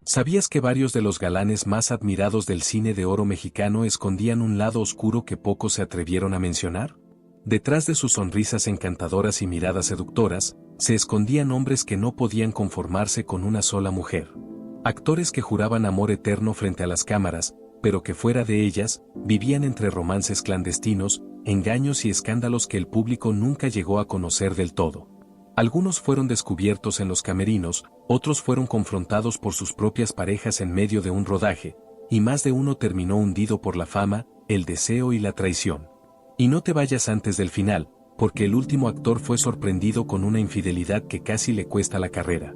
¿Sabías que varios de los galanes más admirados del cine de oro mexicano escondían un lado oscuro que pocos se atrevieron a mencionar? Detrás de sus sonrisas encantadoras y miradas seductoras, se escondían hombres que no podían conformarse con una sola mujer. Actores que juraban amor eterno frente a las cámaras, pero que fuera de ellas, vivían entre romances clandestinos, engaños y escándalos que el público nunca llegó a conocer del todo. Algunos fueron descubiertos en los camerinos, otros fueron confrontados por sus propias parejas en medio de un rodaje, y más de uno terminó hundido por la fama, el deseo y la traición. Y no te vayas antes del final, porque el último actor fue sorprendido con una infidelidad que casi le cuesta la carrera.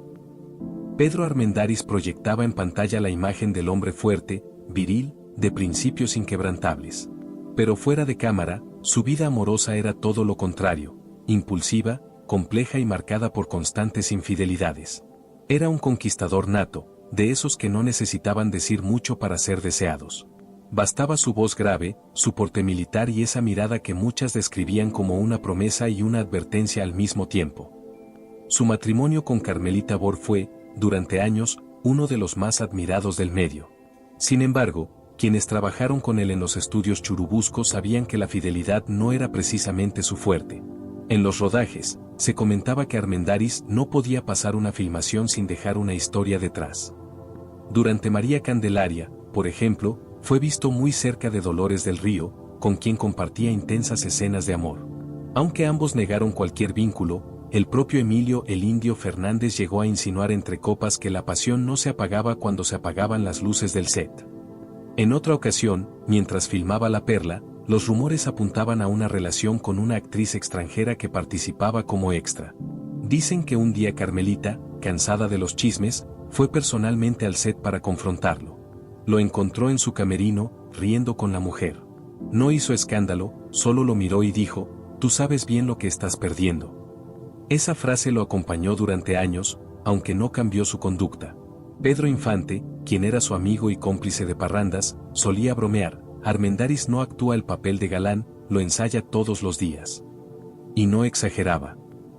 Pedro Armendáriz proyectaba en pantalla la imagen del hombre fuerte, viril, de principios inquebrantables. Pero fuera de cámara, su vida amorosa era todo lo contrario, impulsiva, compleja y marcada por constantes infidelidades. Era un conquistador nato, de esos que no necesitaban decir mucho para ser deseados. Bastaba su voz grave, su porte militar y esa mirada que muchas describían como una promesa y una advertencia al mismo tiempo. Su matrimonio con Carmelita Bor fue, durante años, uno de los más admirados del medio. Sin embargo, quienes trabajaron con él en los estudios Churubusco sabían que la fidelidad no era precisamente su fuerte. En los rodajes, se comentaba que Armendáriz no podía pasar una filmación sin dejar una historia detrás. Durante María Candelaria, por ejemplo, fue visto muy cerca de Dolores del Río, con quien compartía intensas escenas de amor. Aunque ambos negaron cualquier vínculo, el propio Emilio "el Indio" Fernández llegó a insinuar entre copas que la pasión no se apagaba cuando se apagaban las luces del set. En otra ocasión, mientras filmaba La Perla, los rumores apuntaban a una relación con una actriz extranjera que participaba como extra. Dicen que un día Carmelita, cansada de los chismes, fue personalmente al set para confrontarlo. Lo encontró en su camerino, riendo con la mujer. No hizo escándalo, solo lo miró y dijo: "Tú sabes bien lo que estás perdiendo". Esa frase lo acompañó durante años, aunque no cambió su conducta. Pedro Infante, quien era su amigo y cómplice de parrandas, solía bromear: "Armendáriz no actúa el papel de galán, lo ensaya todos los días". Y no exageraba.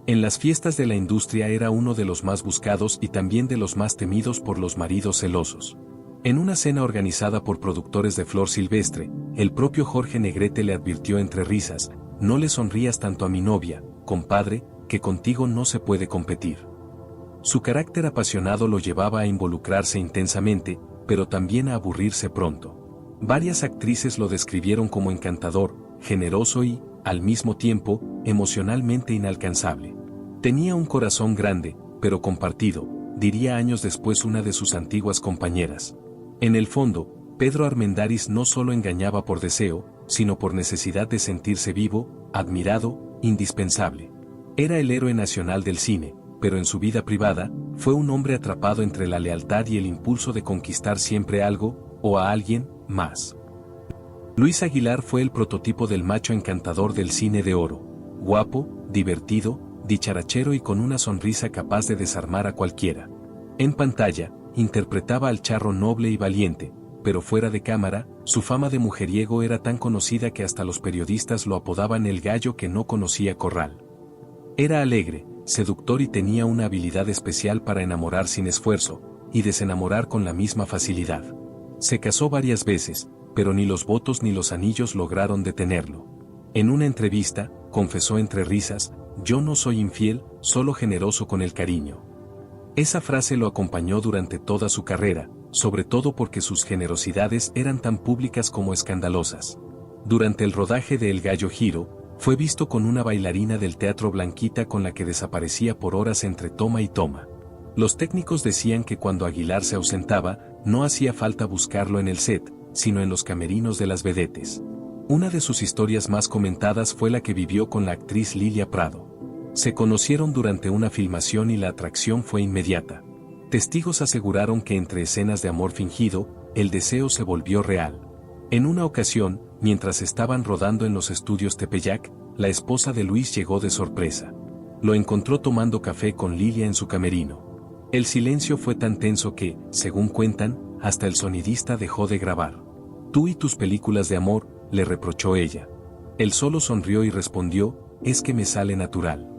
En las fiestas de la industria era uno de los más buscados y también de los más temidos por los maridos celosos. En una cena organizada por productores de Flor Silvestre, el propio Jorge Negrete le advirtió entre risas: "No le sonrías tanto a mi novia, compadre, que contigo no se puede competir". Su carácter apasionado lo llevaba a involucrarse intensamente, pero también a aburrirse pronto. Varias actrices lo describieron como encantador, generoso y, al mismo tiempo, emocionalmente inalcanzable. Tenía un corazón grande, pero compartido, diría años después una de sus antiguas compañeras. En el fondo, Pedro Armendáriz no solo engañaba por deseo, sino por necesidad de sentirse vivo, admirado, indispensable. Era el héroe nacional del cine, pero en su vida privada, fue un hombre atrapado entre la lealtad y el impulso de conquistar siempre algo, o a alguien, más. Luis Aguilar fue el prototipo del macho encantador del cine de oro. Guapo, divertido, dicharachero y con una sonrisa capaz de desarmar a cualquiera. En pantalla, interpretaba al charro noble y valiente, pero fuera de cámara, su fama de mujeriego era tan conocida que hasta los periodistas lo apodaban el gallo que no conocía corral. Era alegre, seductor y tenía una habilidad especial para enamorar sin esfuerzo, y desenamorar con la misma facilidad. Se casó varias veces, pero ni los votos ni los anillos lograron detenerlo. En una entrevista, confesó entre risas: "Yo no soy infiel, solo generoso con el cariño". Esa frase lo acompañó durante toda su carrera, sobre todo porque sus generosidades eran tan públicas como escandalosas. Durante el rodaje de El Gallo Giro, fue visto con una bailarina del Teatro Blanquita con la que desaparecía por horas entre toma y toma. Los técnicos decían que cuando Aguilar se ausentaba, no hacía falta buscarlo en el set, sino en los camerinos de las vedettes. Una de sus historias más comentadas fue la que vivió con la actriz Lilia Prado. Se conocieron durante una filmación y la atracción fue inmediata. Testigos aseguraron que entre escenas de amor fingido, el deseo se volvió real. En una ocasión, mientras estaban rodando en los estudios Tepeyac, la esposa de Luis llegó de sorpresa. Lo encontró tomando café con Lilia en su camerino. El silencio fue tan tenso que, según cuentan, hasta el sonidista dejó de grabar. "Tú y tus películas de amor", le reprochó ella. Él solo sonrió y respondió: "Es que me sale natural".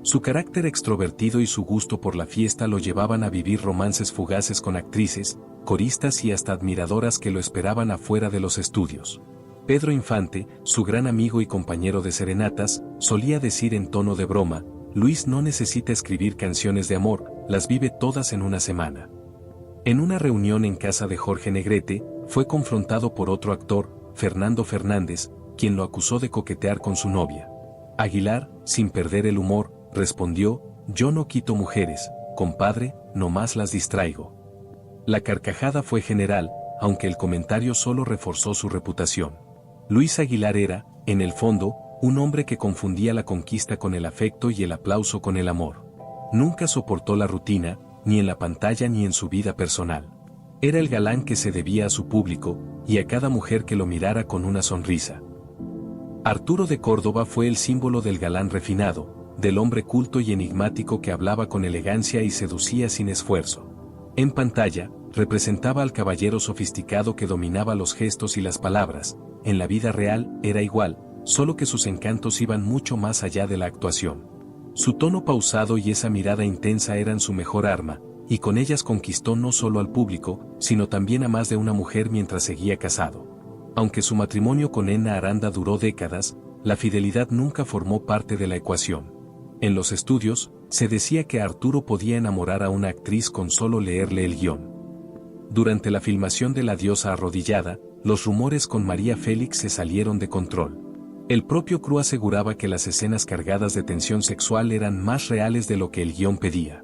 Su carácter extrovertido y su gusto por la fiesta lo llevaban a vivir romances fugaces con actrices, coristas y hasta admiradoras que lo esperaban afuera de los estudios. Pedro Infante, su gran amigo y compañero de serenatas, solía decir en tono de broma: Luis no necesita escribir canciones de amor, las vive todas en una semana. En una reunión en casa de Jorge Negrete, fue confrontado por otro actor, Fernando Fernández, quien lo acusó de coquetear con su novia. Aguilar, sin perder el humor, respondió: yo no quito mujeres, compadre, nomás las distraigo. La carcajada fue general, aunque el comentario solo reforzó su reputación. Luis Aguilar era, en el fondo, un hombre que confundía la conquista con el afecto y el aplauso con el amor. Nunca soportó la rutina, ni en la pantalla ni en su vida personal. Era el galán que se debía a su público, y a cada mujer que lo mirara con una sonrisa. Arturo de Córdoba fue el símbolo del galán refinado, del hombre culto y enigmático que hablaba con elegancia y seducía sin esfuerzo. En pantalla, representaba al caballero sofisticado que dominaba los gestos y las palabras. En la vida real, era igual, solo que sus encantos iban mucho más allá de la actuación. Su tono pausado y esa mirada intensa eran su mejor arma, y con ellas conquistó no solo al público, sino también a más de una mujer mientras seguía casado. Aunque su matrimonio con Ena Aranda duró décadas, la fidelidad nunca formó parte de la ecuación. En los estudios, se decía que Arturo podía enamorar a una actriz con solo leerle el guión. Durante la filmación de La diosa arrodillada, los rumores con María Félix se salieron de control. El propio Cru aseguraba que las escenas cargadas de tensión sexual eran más reales de lo que el guión pedía.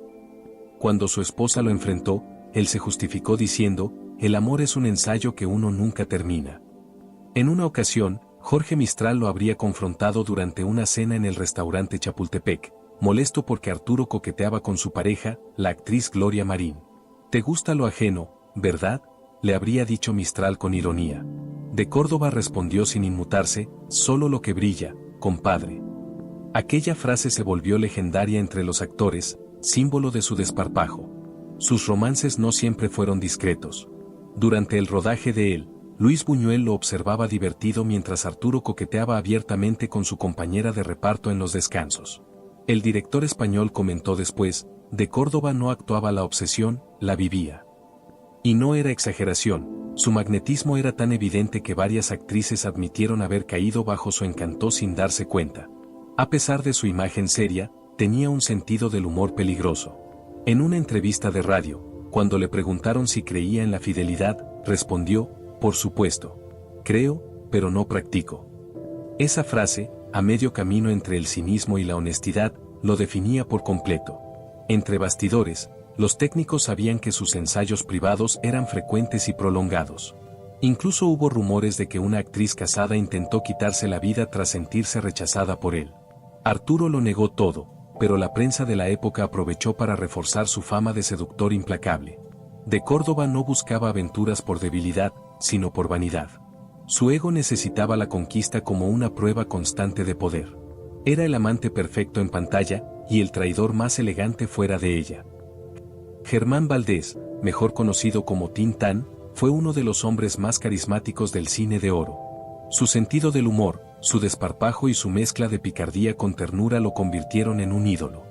Cuando su esposa lo enfrentó, él se justificó diciendo: el amor es un ensayo que uno nunca termina. En una ocasión, Jorge Mistral lo habría confrontado durante una cena en el restaurante Chapultepec, molesto porque Arturo coqueteaba con su pareja, la actriz Gloria Marín. «Te gusta lo ajeno, ¿verdad?», le habría dicho Mistral con ironía. De Córdoba respondió sin inmutarse: «Solo lo que brilla, compadre». Aquella frase se volvió legendaria entre los actores, símbolo de su desparpajo. Sus romances no siempre fueron discretos. Durante el rodaje de él, Luis Buñuel lo observaba divertido mientras Arturo coqueteaba abiertamente con su compañera de reparto en los descansos. El director español comentó después: de Córdoba no actuaba la obsesión, la vivía. Y no era exageración, su magnetismo era tan evidente que varias actrices admitieron haber caído bajo su encanto sin darse cuenta. A pesar de su imagen seria, tenía un sentido del humor peligroso. En una entrevista de radio, cuando le preguntaron si creía en la fidelidad, respondió: por supuesto. Creo, pero no practico. Esa frase, a medio camino entre el cinismo y la honestidad, lo definía por completo. Entre bastidores, los técnicos sabían que sus ensayos privados eran frecuentes y prolongados. Incluso hubo rumores de que una actriz casada intentó quitarse la vida tras sentirse rechazada por él. Arturo lo negó todo, pero la prensa de la época aprovechó para reforzar su fama de seductor implacable. De Córdoba no buscaba aventuras por debilidad, sino por vanidad. Su ego necesitaba la conquista como una prueba constante de poder. Era el amante perfecto en pantalla, y el traidor más elegante fuera de ella. Germán Valdés, mejor conocido como Tintán, fue uno de los hombres más carismáticos del cine de oro. Su sentido del humor, su desparpajo y su mezcla de picardía con ternura lo convirtieron en un ídolo.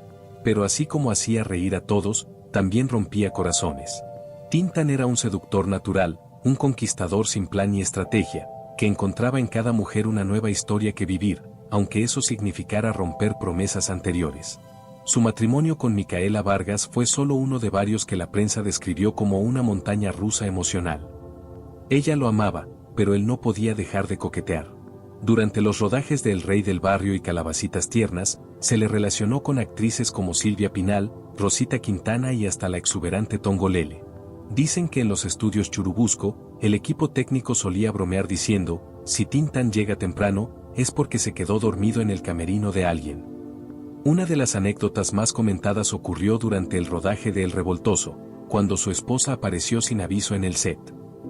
Pero así como hacía reír a todos, también rompía corazones. Tintán era un seductor natural, un conquistador sin plan ni estrategia, que encontraba en cada mujer una nueva historia que vivir, aunque eso significara romper promesas anteriores. Su matrimonio con Micaela Vargas fue solo uno de varios que la prensa describió como una montaña rusa emocional. Ella lo amaba, pero él no podía dejar de coquetear. Durante los rodajes de El Rey del Barrio y Calabacitas Tiernas, se le relacionó con actrices como Silvia Pinal, Rosita Quintana y hasta la exuberante Tongolele. Dicen que en los estudios Churubusco, el equipo técnico solía bromear diciendo: si Tintán llega temprano, es porque se quedó dormido en el camerino de alguien. Una de las anécdotas más comentadas ocurrió durante el rodaje de El Revoltoso, cuando su esposa apareció sin aviso en el set.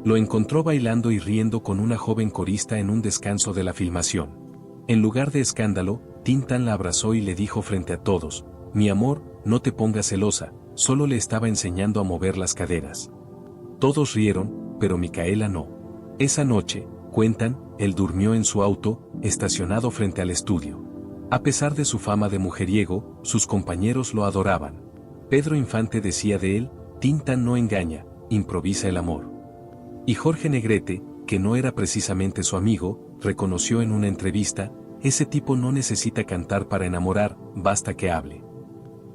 Lo encontró bailando y riendo con una joven corista en un descanso de la filmación. En lugar de escándalo, Tintán la abrazó y le dijo frente a todos: mi amor, no te pongas celosa, solo le estaba enseñando a mover las caderas. Todos rieron, pero Micaela no. Esa noche, cuentan, él durmió en su auto, estacionado frente al estudio. A pesar de su fama de mujeriego, sus compañeros lo adoraban. Pedro Infante decía de él: Tintán no engaña, improvisa el amor. Y Jorge Negrete, que no era precisamente su amigo, reconoció en una entrevista: ese tipo no necesita cantar para enamorar, basta que hable.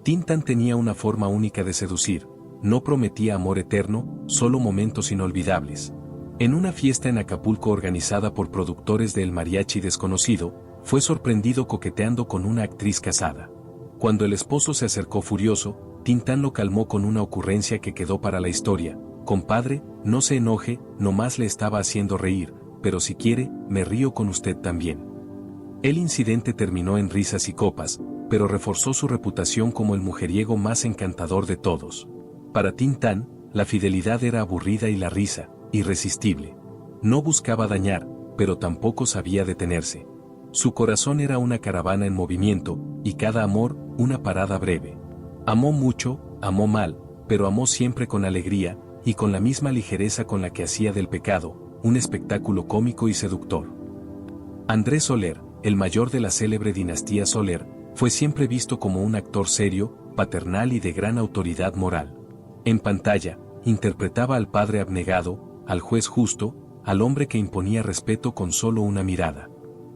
Tintán tenía una forma única de seducir, no prometía amor eterno, solo momentos inolvidables. En una fiesta en Acapulco organizada por productores de El Mariachi Desconocido, fue sorprendido coqueteando con una actriz casada. Cuando el esposo se acercó furioso, Tintán lo calmó con una ocurrencia que quedó para la historia: compadre, no se enoje, nomás le estaba haciendo reír, pero si quiere, me río con usted también. El incidente terminó en risas y copas, pero reforzó su reputación como el mujeriego más encantador de todos. Para Tintán, la fidelidad era aburrida y la risa, irresistible. No buscaba dañar, pero tampoco sabía detenerse. Su corazón era una caravana en movimiento, y cada amor, una parada breve. Amó mucho, amó mal, pero amó siempre con alegría, y con la misma ligereza con la que hacía del pecado un espectáculo cómico y seductor. Andrés Soler, el mayor de la célebre dinastía Soler, fue siempre visto como un actor serio, paternal y de gran autoridad moral. En pantalla, interpretaba al padre abnegado, al juez justo, al hombre que imponía respeto con solo una mirada.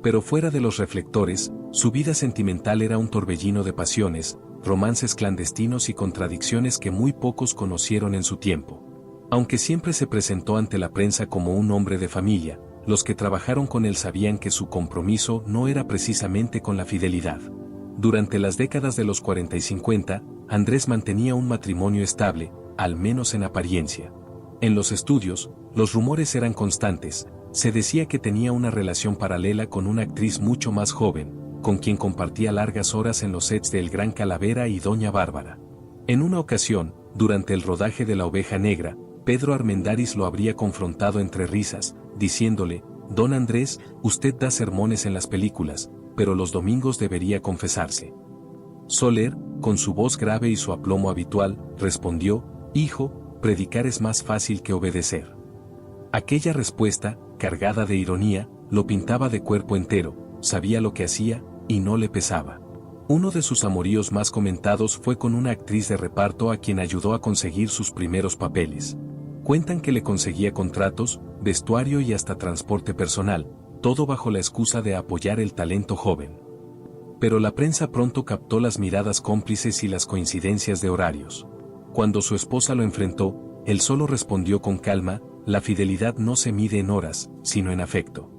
Pero fuera de los reflectores, su vida sentimental era un torbellino de pasiones, romances clandestinos y contradicciones que muy pocos conocieron en su tiempo. Aunque siempre se presentó ante la prensa como un hombre de familia, los que trabajaron con él sabían que su compromiso no era precisamente con la fidelidad. Durante las décadas de los 40 y 50, Andrés mantenía un matrimonio estable, al menos en apariencia. En los estudios, los rumores eran constantes. Se decía que tenía una relación paralela con una actriz mucho más joven, con quien compartía largas horas en los sets de El Gran Calavera y Doña Bárbara. En una ocasión, durante el rodaje de La Oveja Negra, Pedro Armendáriz lo habría confrontado entre risas, diciéndole: «Don Andrés, usted da sermones en las películas, pero los domingos debería confesarse». Soler, con su voz grave y su aplomo habitual, respondió: «Hijo, predicar es más fácil que obedecer». Aquella respuesta, cargada de ironía, lo pintaba de cuerpo entero, sabía lo que hacía, y no le pesaba. Uno de sus amoríos más comentados fue con una actriz de reparto a quien ayudó a conseguir sus primeros papeles. Cuentan que le conseguía contratos, vestuario y hasta transporte personal, todo bajo la excusa de apoyar el talento joven. Pero la prensa pronto captó las miradas cómplices y las coincidencias de horarios. Cuando su esposa lo enfrentó, él solo respondió con calma: «La fidelidad no se mide en horas, sino en afecto».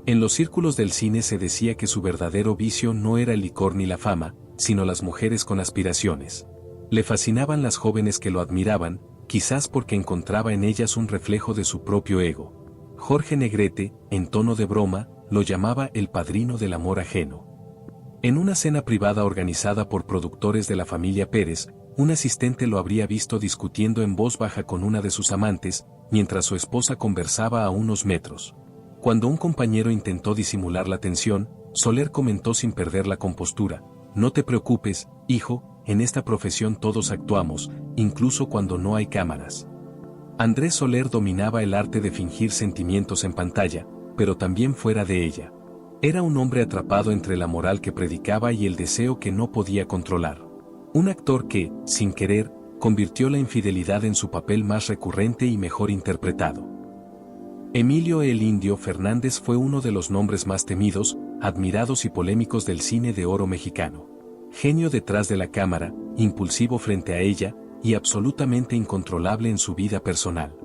En los círculos del cine se decía que su verdadero vicio no era el licor ni la fama, sino las mujeres con aspiraciones. Le fascinaban las jóvenes que lo admiraban, quizás porque encontraba en ellas un reflejo de su propio ego. Jorge Negrete, en tono de broma, lo llamaba el padrino del amor ajeno. En una cena privada organizada por productores de la familia Pérez, un asistente lo habría visto discutiendo en voz baja con una de sus amantes, mientras su esposa conversaba a unos metros. Cuando un compañero intentó disimular la tensión, Soler comentó sin perder la compostura: «No te preocupes, hijo, en esta profesión todos actuamos, incluso cuando no hay cámaras». Andrés Soler dominaba el arte de fingir sentimientos en pantalla, pero también fuera de ella. Era un hombre atrapado entre la moral que predicaba y el deseo que no podía controlar. Un actor que, sin querer, convirtió la infidelidad en su papel más recurrente y mejor interpretado. Emilio "el Indio" Fernández fue uno de los nombres más temidos, admirados y polémicos del cine de oro mexicano. Genio detrás de la cámara, impulsivo frente a ella, y absolutamente incontrolable en su vida personal.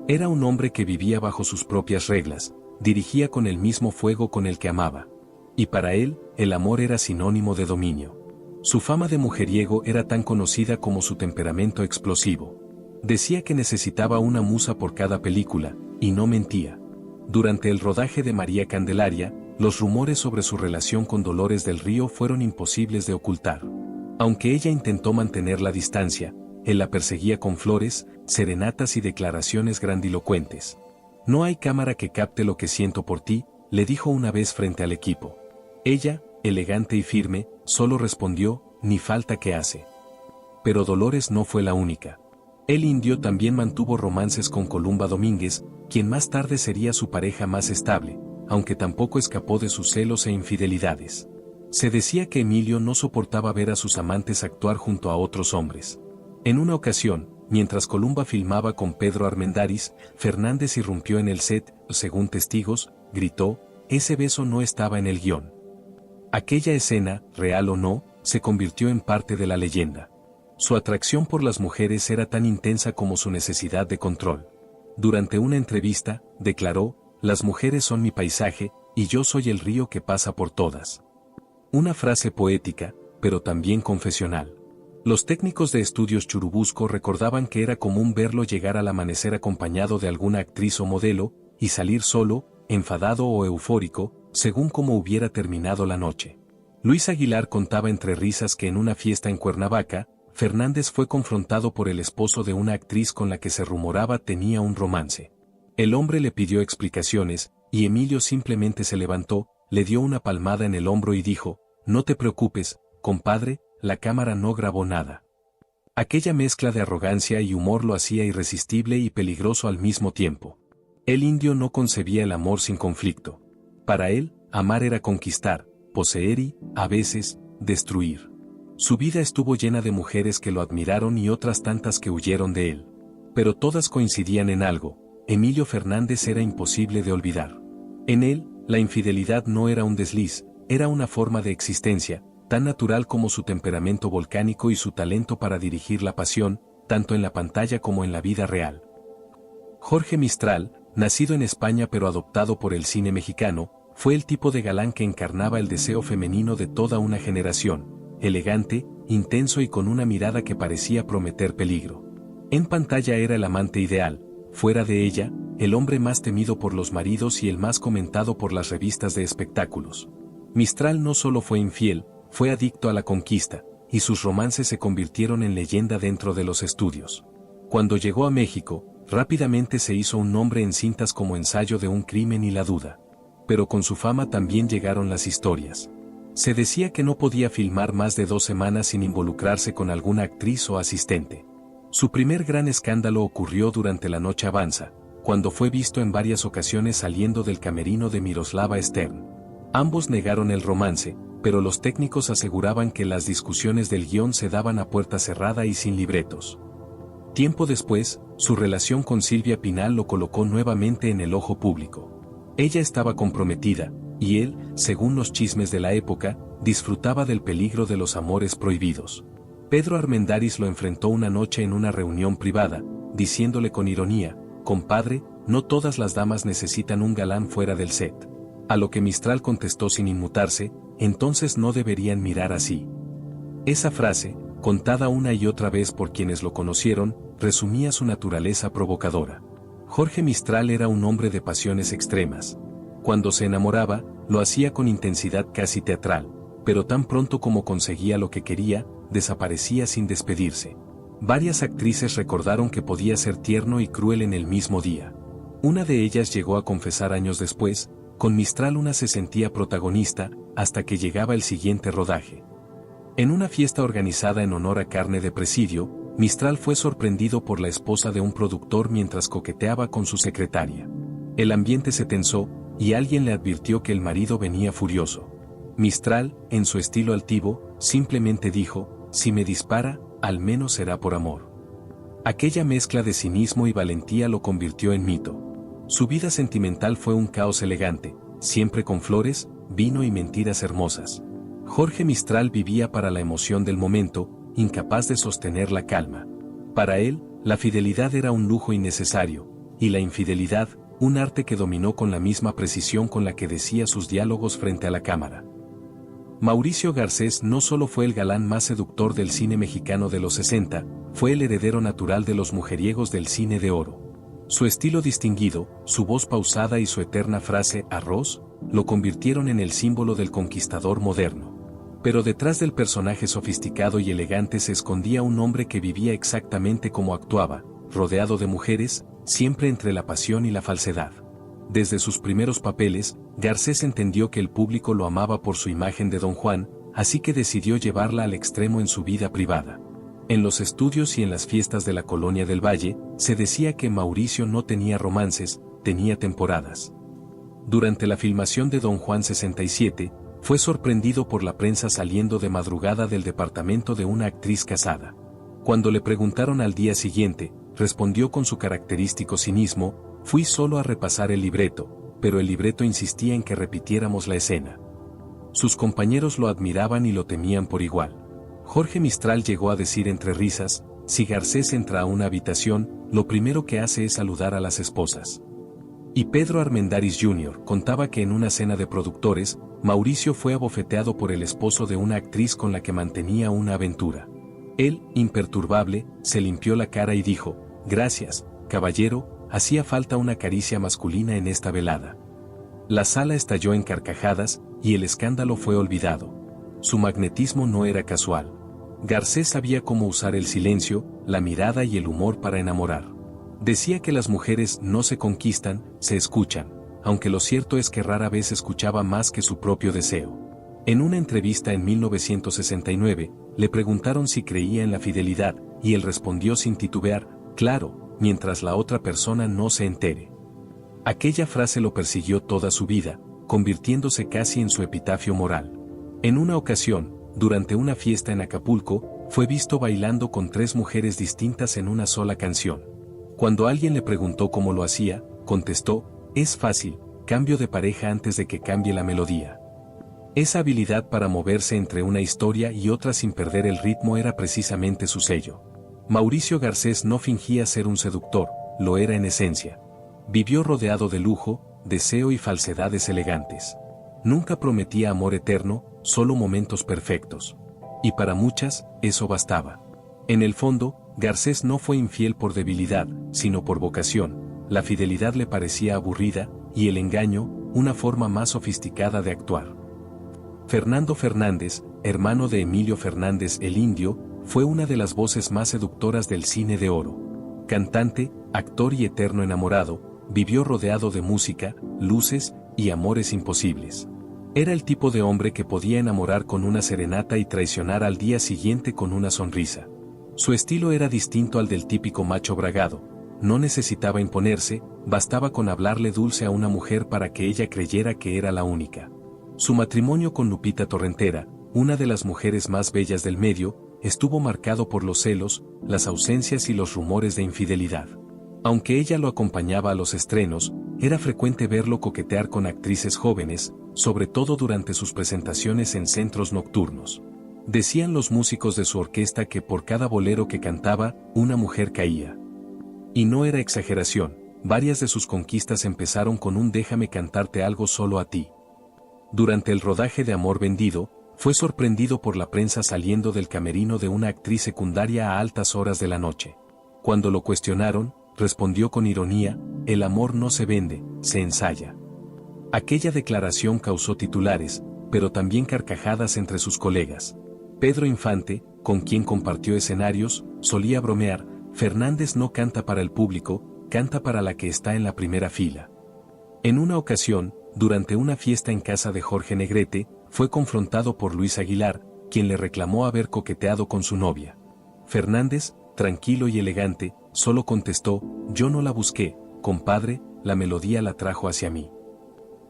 Era un hombre que vivía bajo sus propias reglas, dirigía con el mismo fuego con el que amaba. Y para él, el amor era sinónimo de dominio. Su fama de mujeriego era tan conocida como su temperamento explosivo. Decía que necesitaba una musa por cada película, y no mentía. Durante el rodaje de María Candelaria, los rumores sobre su relación con Dolores del Río fueron imposibles de ocultar. Aunque ella intentó mantener la distancia, él la perseguía con flores, serenatas y declaraciones grandilocuentes. «No hay cámara que capte lo que siento por ti», le dijo una vez frente al equipo. Ella, elegante y firme, solo respondió: «Ni falta que hace». Pero Dolores no fue la única. El Indio también mantuvo romances con Columba Domínguez, quien más tarde sería su pareja más estable, aunque tampoco escapó de sus celos e infidelidades. Se decía que Emilio no soportaba ver a sus amantes actuar junto a otros hombres. En una ocasión, mientras Columba filmaba con Pedro Armendáriz, Fernández irrumpió en el set, según testigos, gritó, ese beso no estaba en el guión. Aquella escena, real o no, se convirtió en parte de la leyenda. Su atracción por las mujeres era tan intensa como su necesidad de control. Durante una entrevista, declaró, las mujeres son mi paisaje, y yo soy el río que pasa por todas. Una frase poética, pero también confesional. Los técnicos de estudios Churubusco recordaban que era común verlo llegar al amanecer acompañado de alguna actriz o modelo, y salir solo, enfadado o eufórico, según cómo hubiera terminado la noche. Luis Aguilar contaba entre risas que en una fiesta en Cuernavaca, Fernández fue confrontado por el esposo de una actriz con la que se rumoraba tenía un romance. El hombre le pidió explicaciones, y Emilio simplemente se levantó, le dio una palmada en el hombro y dijo, no te preocupes, compadre, la cámara no grabó nada. Aquella mezcla de arrogancia y humor lo hacía irresistible y peligroso al mismo tiempo. El indio no concebía el amor sin conflicto. Para él, amar era conquistar, poseer y, a veces, destruir. Su vida estuvo llena de mujeres que lo admiraron y otras tantas que huyeron de él. Pero todas coincidían en algo, Emilio Fernández era imposible de olvidar. En él, la infidelidad no era un desliz, era una forma de existencia, tan natural como su temperamento volcánico y su talento para dirigir la pasión, tanto en la pantalla como en la vida real. Jorge Mistral, nacido en España pero adoptado por el cine mexicano, fue el tipo de galán que encarnaba el deseo femenino de toda una generación, elegante, intenso y con una mirada que parecía prometer peligro. En pantalla era el amante ideal, fuera de ella, el hombre más temido por los maridos y el más comentado por las revistas de espectáculos. Mistral no solo fue infiel, fue adicto a la conquista, y sus romances se convirtieron en leyenda dentro de los estudios. Cuando llegó a México, rápidamente se hizo un nombre en cintas como Ensayo de un crimen y La duda. Pero con su fama también llegaron las historias. Se decía que no podía filmar más de 2 semanas sin involucrarse con alguna actriz o asistente. Su primer gran escándalo ocurrió durante La noche avanza, cuando fue visto en varias ocasiones saliendo del camerino de Miroslava Stern. Ambos negaron el romance, pero los técnicos aseguraban que las discusiones del guión se daban a puerta cerrada y sin libretos. Tiempo después, su relación con Silvia Pinal lo colocó nuevamente en el ojo público. Ella estaba comprometida, y él, según los chismes de la época, disfrutaba del peligro de los amores prohibidos. Pedro Armendáriz lo enfrentó una noche en una reunión privada, diciéndole con ironía, compadre, no todas las damas necesitan un galán fuera del set. A lo que Mistral contestó sin inmutarse, entonces no deberían mirar así. Esa frase, contada una y otra vez por quienes lo conocieron, resumía su naturaleza provocadora. Jorge Mistral era un hombre de pasiones extremas. Cuando se enamoraba, lo hacía con intensidad casi teatral, pero tan pronto como conseguía lo que quería, desaparecía sin despedirse. Varias actrices recordaron que podía ser tierno y cruel en el mismo día. Una de ellas llegó a confesar años después, con Mistral una se sentía protagonista, hasta que llegaba el siguiente rodaje. En una fiesta organizada en honor a Carne de Presidio, Mistral fue sorprendido por la esposa de un productor mientras coqueteaba con su secretaria. El ambiente se tensó, y alguien le advirtió que el marido venía furioso. Mistral, en su estilo altivo, simplemente dijo, si me dispara, al menos será por amor. Aquella mezcla de cinismo y valentía lo convirtió en mito. Su vida sentimental fue un caos elegante, siempre con flores, vino y mentiras hermosas. Jorge Mistral vivía para la emoción del momento, incapaz de sostener la calma. Para él, la fidelidad era un lujo innecesario, y la infidelidad, un arte que dominó con la misma precisión con la que decía sus diálogos frente a la cámara. Mauricio Garcés no solo fue el galán más seductor del cine mexicano de los 60, fue el heredero natural de los mujeriegos del cine de oro. Su estilo distinguido, su voz pausada y su eterna frase «arroz», lo convirtieron en el símbolo del conquistador moderno. Pero detrás del personaje sofisticado y elegante se escondía un hombre que vivía exactamente como actuaba, rodeado de mujeres, siempre entre la pasión y la falsedad. Desde sus primeros papeles, Garcés entendió que el público lo amaba por su imagen de Don Juan, así que decidió llevarla al extremo en su vida privada. En los estudios y en las fiestas de la Colonia del Valle, se decía que Mauricio no tenía romances, tenía temporadas. Durante la filmación de Don Juan 67, Fue sorprendido por la prensa saliendo de madrugada del departamento de una actriz casada. Cuando le preguntaron al día siguiente, respondió con su característico cinismo: fui solo a repasar el libreto, pero el libreto insistía en que repitiéramos la escena. Sus compañeros lo admiraban y lo temían por igual. Jorge Mistral llegó a decir entre risas: si Garcés entra a una habitación, lo primero que hace es saludar a las esposas. Y Pedro Armendáriz Jr. contaba que en una cena de productores, Mauricio fue abofeteado por el esposo de una actriz con la que mantenía una aventura. Él, imperturbable, se limpió la cara y dijo: gracias, caballero, hacía falta una caricia masculina en esta velada. La sala estalló en carcajadas, y el escándalo fue olvidado. Su magnetismo no era casual. Garcés sabía cómo usar el silencio, la mirada y el humor para enamorar. Decía que las mujeres no se conquistan, se escuchan, aunque lo cierto es que rara vez escuchaba más que su propio deseo. En una entrevista en 1969, le preguntaron si creía en la fidelidad, y él respondió sin titubear: claro, mientras la otra persona no se entere. Aquella frase lo persiguió toda su vida, convirtiéndose casi en su epitafio moral. En una ocasión, durante una fiesta en Acapulco, fue visto bailando con 3 mujeres distintas en una sola canción. Cuando alguien le preguntó cómo lo hacía, contestó: es fácil, cambio de pareja antes de que cambie la melodía. Esa habilidad para moverse entre una historia y otra sin perder el ritmo era precisamente su sello. Mauricio Garcés no fingía ser un seductor, lo era en esencia. Vivió rodeado de lujo, deseo y falsedades elegantes. Nunca prometía amor eterno, solo momentos perfectos. Y para muchas, eso bastaba. En el fondo, Garcés no fue infiel por debilidad, sino por vocación. La fidelidad le parecía aburrida, y el engaño, una forma más sofisticada de actuar. Fernando Fernández, hermano de Emilio Fernández el Indio, fue una de las voces más seductoras del cine de oro. Cantante, actor y eterno enamorado, vivió rodeado de música, luces y amores imposibles. Era el tipo de hombre que podía enamorar con una serenata y traicionar al día siguiente con una sonrisa. Su estilo era distinto al del típico macho bragado. No necesitaba imponerse, bastaba con hablarle dulce a una mujer para que ella creyera que era la única. Su matrimonio con Lupita Torrentera, una de las mujeres más bellas del medio, estuvo marcado por los celos, las ausencias y los rumores de infidelidad. Aunque ella lo acompañaba a los estrenos, era frecuente verlo coquetear con actrices jóvenes, sobre todo durante sus presentaciones en centros nocturnos. Decían los músicos de su orquesta que por cada bolero que cantaba, una mujer caía. Y no era exageración, varias de sus conquistas empezaron con un "déjame cantarte algo solo a ti". Durante el rodaje de Amor Vendido, fue sorprendido por la prensa saliendo del camerino de una actriz secundaria a altas horas de la noche. Cuando lo cuestionaron, respondió con ironía: el amor no se vende, se ensaya. Aquella declaración causó titulares, pero también carcajadas entre sus colegas. Pedro Infante, con quien compartió escenarios, solía bromear: Fernández no canta para el público, canta para la que está en la primera fila. En una ocasión, durante una fiesta en casa de Jorge Negrete, fue confrontado por Luis Aguilar, quien le reclamó haber coqueteado con su novia. Fernández, tranquilo y elegante, solo contestó: yo no la busqué, compadre, la melodía la trajo hacia mí.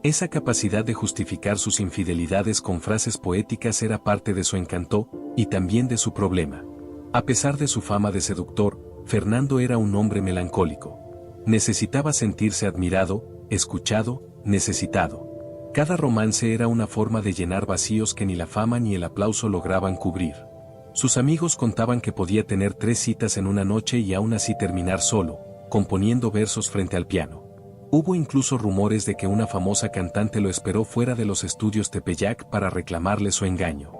Esa capacidad de justificar sus infidelidades con frases poéticas era parte de su encanto, y también de su problema. A pesar de su fama de seductor, Fernando era un hombre melancólico. Necesitaba sentirse admirado, escuchado, necesitado. Cada romance era una forma de llenar vacíos que ni la fama ni el aplauso lograban cubrir. Sus amigos contaban que podía tener 3 citas en una noche y aún así terminar solo, componiendo versos frente al piano. Hubo incluso rumores de que una famosa cantante lo esperó fuera de los estudios Tepeyac para reclamarle su engaño.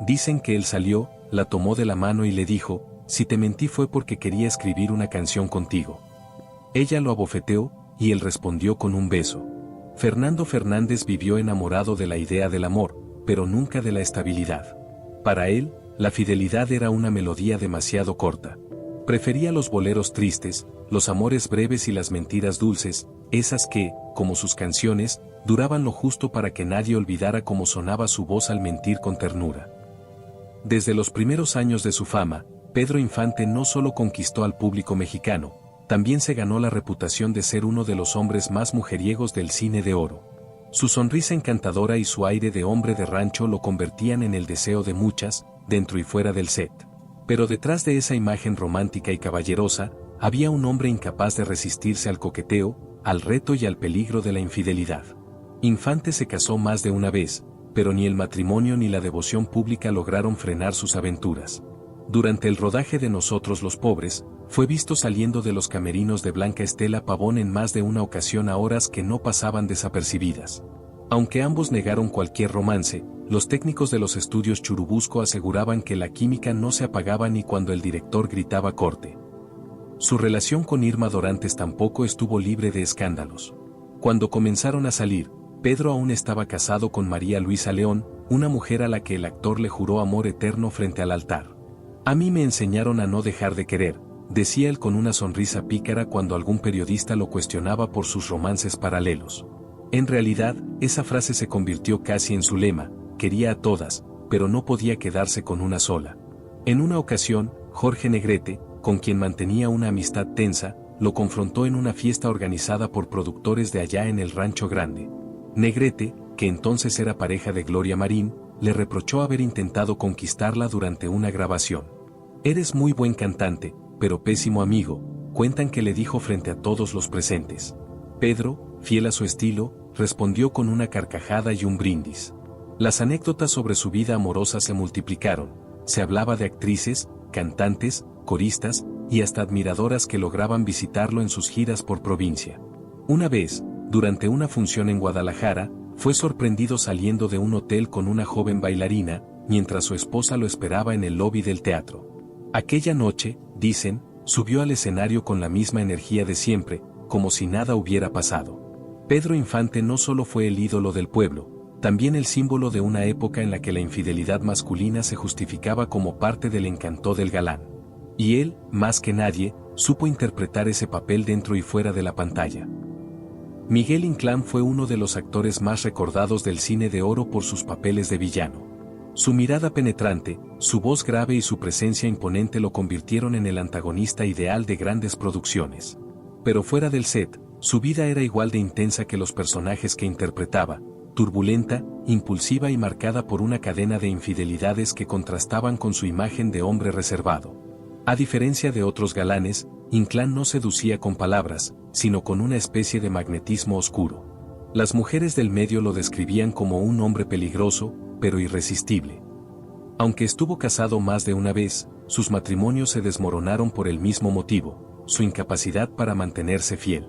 Dicen que él salió, la tomó de la mano y le dijo: si te mentí fue porque quería escribir una canción contigo. Ella lo abofeteó, y él respondió con un beso. Fernando Fernández vivió enamorado de la idea del amor, pero nunca de la estabilidad. Para él, la fidelidad era una melodía demasiado corta. Prefería los boleros tristes, los amores breves y las mentiras dulces, esas que, como sus canciones, duraban lo justo para que nadie olvidara cómo sonaba su voz al mentir con ternura. Desde los primeros años de su fama, Pedro Infante no solo conquistó al público mexicano, también se ganó la reputación de ser uno de los hombres más mujeriegos del cine de oro. Su sonrisa encantadora y su aire de hombre de rancho lo convertían en el deseo de muchas, dentro y fuera del set. Pero detrás de esa imagen romántica y caballerosa, había un hombre incapaz de resistirse al coqueteo, al reto y al peligro de la infidelidad. Infante se casó más de una vez, pero ni el matrimonio ni la devoción pública lograron frenar sus aventuras. Durante el rodaje de Nosotros los Pobres, fue visto saliendo de los camerinos de Blanca Estela Pavón en más de una ocasión a horas que no pasaban desapercibidas. Aunque ambos negaron cualquier romance, los técnicos de los estudios Churubusco aseguraban que la química no se apagaba ni cuando el director gritaba corte. Su relación con Irma Dorantes tampoco estuvo libre de escándalos. Cuando comenzaron a salir, Pedro aún estaba casado con María Luisa León, una mujer a la que el actor le juró amor eterno frente al altar. A mí me enseñaron a no dejar de querer, decía él con una sonrisa pícara cuando algún periodista lo cuestionaba por sus romances paralelos. En realidad, esa frase se convirtió casi en su lema: quería a todas, pero no podía quedarse con una sola. En una ocasión, Jorge Negrete, con quien mantenía una amistad tensa, lo confrontó en una fiesta organizada por productores de allá en el Rancho Grande. Negrete, que entonces era pareja de Gloria Marín, le reprochó haber intentado conquistarla durante una grabación. «Eres muy buen cantante, pero pésimo amigo», cuentan que le dijo frente a todos los presentes. Pedro, fiel a su estilo, respondió con una carcajada y un brindis. Las anécdotas sobre su vida amorosa se multiplicaron. Se hablaba de actrices, cantantes, coristas, y hasta admiradoras que lograban visitarlo en sus giras por provincia. Una vez, durante una función en Guadalajara, fue sorprendido saliendo de un hotel con una joven bailarina, mientras su esposa lo esperaba en el lobby del teatro. Aquella noche, dicen, subió al escenario con la misma energía de siempre, como si nada hubiera pasado. Pedro Infante no solo fue el ídolo del pueblo, también el símbolo de una época en la que la infidelidad masculina se justificaba como parte del encanto del galán. Y él, más que nadie, supo interpretar ese papel dentro y fuera de la pantalla. Miguel Inclán fue uno de los actores más recordados del cine de oro por sus papeles de villano. Su mirada penetrante, su voz grave y su presencia imponente lo convirtieron en el antagonista ideal de grandes producciones. Pero fuera del set, su vida era igual de intensa que los personajes que interpretaba, turbulenta, impulsiva y marcada por una cadena de infidelidades que contrastaban con su imagen de hombre reservado. A diferencia de otros galanes, Inclán no seducía con palabras, sino con una especie de magnetismo oscuro. Las mujeres del medio lo describían como un hombre peligroso, pero irresistible. Aunque estuvo casado más de una vez, sus matrimonios se desmoronaron por el mismo motivo: su incapacidad para mantenerse fiel.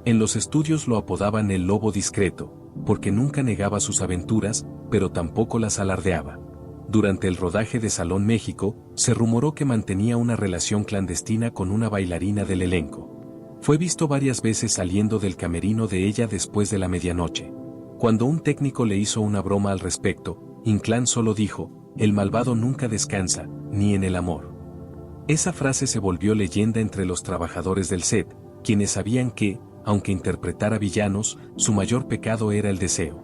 En los estudios lo apodaban el lobo discreto, porque nunca negaba sus aventuras, pero tampoco las alardeaba. Durante el rodaje de Salón México, se rumoró que mantenía una relación clandestina con una bailarina del elenco. Fue visto varias veces saliendo del camerino de ella después de la medianoche. Cuando un técnico le hizo una broma al respecto, Inclán solo dijo: «El malvado nunca descansa, ni en el amor». Esa frase se volvió leyenda entre los trabajadores del set, quienes sabían que, aunque interpretara villanos, su mayor pecado era el deseo.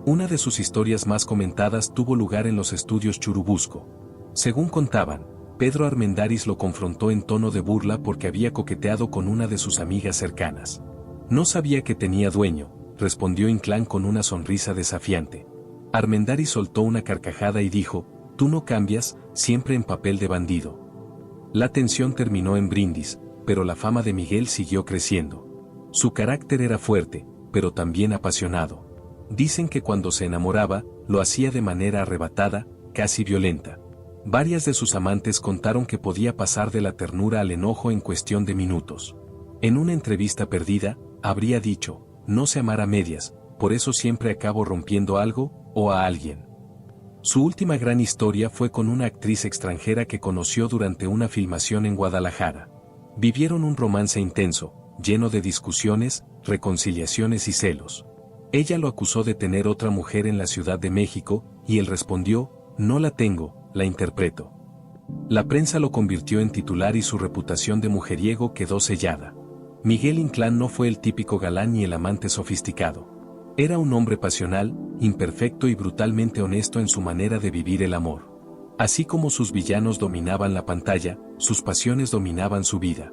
Una de sus historias más comentadas tuvo lugar en los estudios Churubusco. Según contaban, Pedro Armendáriz lo confrontó en tono de burla porque había coqueteado con una de sus amigas cercanas. «No sabía que tenía dueño», respondió Inclán con una sonrisa desafiante. Armendáriz soltó una carcajada y dijo: «Tú no cambias, siempre en papel de bandido». La tensión terminó en brindis, pero la fama de Miguel siguió creciendo. Su carácter era fuerte, pero también apasionado. Dicen que cuando se enamoraba, lo hacía de manera arrebatada, casi violenta. Varias de sus amantes contaron que podía pasar de la ternura al enojo en cuestión de minutos. En una entrevista perdida, habría dicho: «No sé amar a medias, por eso siempre acabo rompiendo algo, o a alguien». Su última gran historia fue con una actriz extranjera que conoció durante una filmación en Guadalajara. Vivieron un romance intenso, lleno de discusiones, reconciliaciones y celos. Ella lo acusó de tener otra mujer en la Ciudad de México, y él respondió: «No la tengo, la interpreto». La prensa lo convirtió en titular y su reputación de mujeriego quedó sellada. Miguel Inclán no fue el típico galán ni el amante sofisticado. Era un hombre pasional, imperfecto y brutalmente honesto en su manera de vivir el amor. Así como sus villanos dominaban la pantalla, sus pasiones dominaban su vida.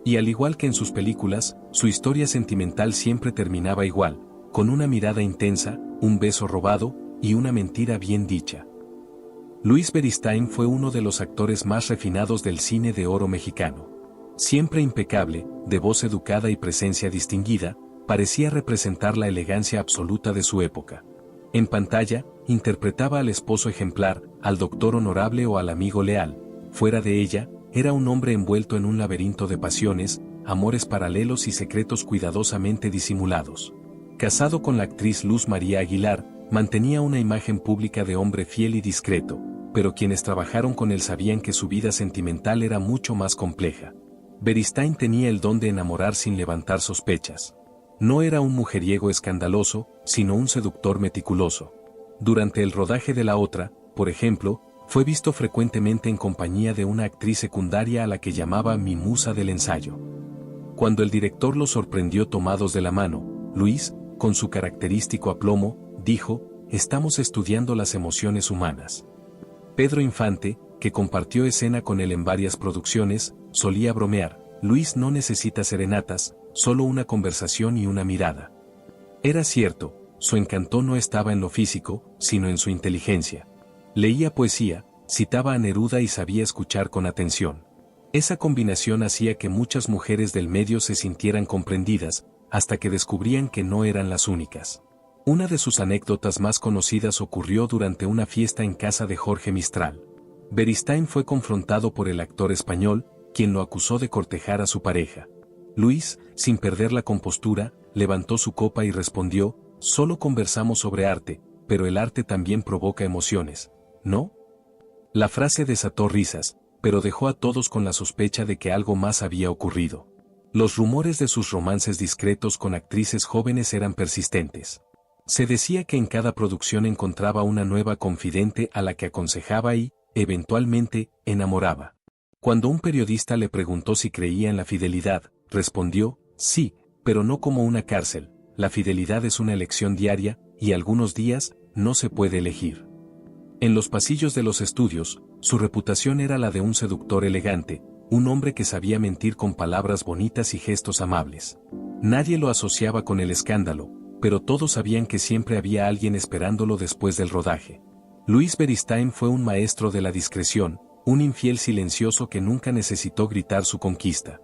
Y al igual que en sus películas, su historia sentimental siempre terminaba igual: con una mirada intensa, un beso robado y una mentira bien dicha. Luis Beristain fue uno de los actores más refinados del cine de oro mexicano. Siempre impecable, de voz educada y presencia distinguida, parecía representar la elegancia absoluta de su época. En pantalla, interpretaba al esposo ejemplar, al doctor honorable o al amigo leal. Fuera de ella, era un hombre envuelto en un laberinto de pasiones, amores paralelos y secretos cuidadosamente disimulados. Casado con la actriz Luz María Aguilar, mantenía una imagen pública de hombre fiel y discreto, pero quienes trabajaron con él sabían que su vida sentimental era mucho más compleja. Beristain tenía el don de enamorar sin levantar sospechas. No era un mujeriego escandaloso, sino un seductor meticuloso. Durante el rodaje de La Otra, por ejemplo, fue visto frecuentemente en compañía de una actriz secundaria a la que llamaba mi musa del ensayo. Cuando el director los sorprendió tomados de la mano, Luis, con su característico aplomo, dijo: «Estamos estudiando las emociones humanas». Pedro Infante, que compartió escena con él en varias producciones, solía bromear: «Luis no necesita serenatas, solo una conversación y una mirada». Era cierto, su encanto no estaba en lo físico, sino en su inteligencia. Leía poesía, citaba a Neruda y sabía escuchar con atención. Esa combinación hacía que muchas mujeres del medio se sintieran comprendidas, hasta que descubrían que no eran las únicas. Una de sus anécdotas más conocidas ocurrió durante una fiesta en casa de Jorge Mistral. Beristain fue confrontado por el actor español, quien lo acusó de cortejar a su pareja. Luis, sin perder la compostura, levantó su copa y respondió: «Solo conversamos sobre arte, pero el arte también provoca emociones, ¿no?». La frase desató risas, pero dejó a todos con la sospecha de que algo más había ocurrido. Los rumores de sus romances discretos con actrices jóvenes eran persistentes. Se decía que en cada producción encontraba una nueva confidente a la que aconsejaba y, eventualmente, enamoraba. Cuando un periodista le preguntó si creía en la fidelidad, respondió: «Sí, pero no como una cárcel, la fidelidad es una elección diaria, y algunos días, no se puede elegir». En los pasillos de los estudios, su reputación era la de un seductor elegante, un hombre que sabía mentir con palabras bonitas y gestos amables. Nadie lo asociaba con el escándalo, pero todos sabían que siempre había alguien esperándolo después del rodaje. Luis Beristain fue un maestro de la discreción, un infiel silencioso que nunca necesitó gritar su conquista.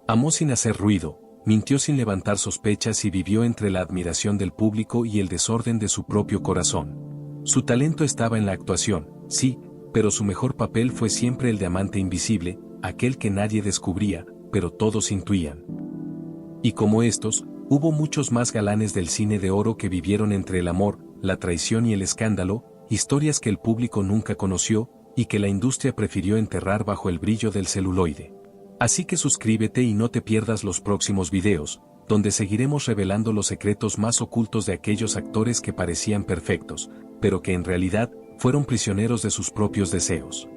Amó sin hacer ruido, mintió sin levantar sospechas y vivió entre la admiración del público y el desorden de su propio corazón. Su talento estaba en la actuación, sí, pero su mejor papel fue siempre el de amante invisible, aquel que nadie descubría, pero todos intuían. Y como estos, hubo muchos más galanes del cine de oro que vivieron entre el amor, la traición y el escándalo, historias que el público nunca conoció, y que la industria prefirió enterrar bajo el brillo del celuloide. Así que suscríbete y no te pierdas los próximos videos, donde seguiremos revelando los secretos más ocultos de aquellos actores que parecían perfectos, pero que en realidad fueron prisioneros de sus propios deseos.